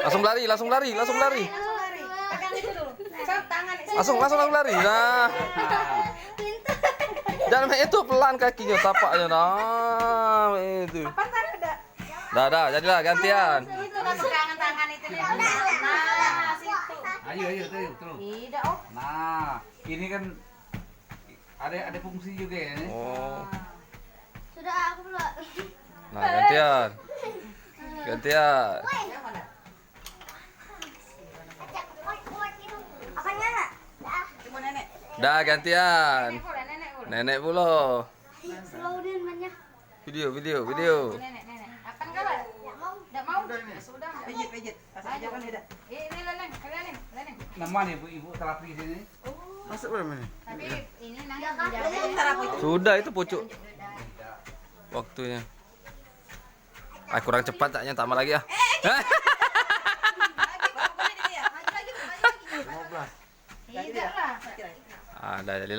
Langsung lari, langsung lari, langsung lari. Langsung lari. Pegang itu dulu. Tangan. Langsung lari. Nah. Jangan main itu pelan kakinya, tapaknya. Nah, itu. Apa tadi ada? Dah, jadilah gantian. Itu kan pegangan tangan itu. Nah, situ. Ayo terus. Tidak, oh. Nah, ini kan ada fungsi juga ya. Oh. Sudah aku pula. Nah, gantian. Gantian. Apanya nak? Coba nenek. Dah, gantian. Nenek pula. Nenek pula. Slow din banyak. Video. Nenek. Akan kau lah? Tidak mau. Sudah. Pijit. Asal aja kan tidak. Ini leleng. Nama nih ibu terapi sini. Masuk berapa nih? Tapi ini nang Sudah itu pucuk. Waktunya. Kurang cepat taknya, tambah lagi ya. Tidak lah. Ada jadi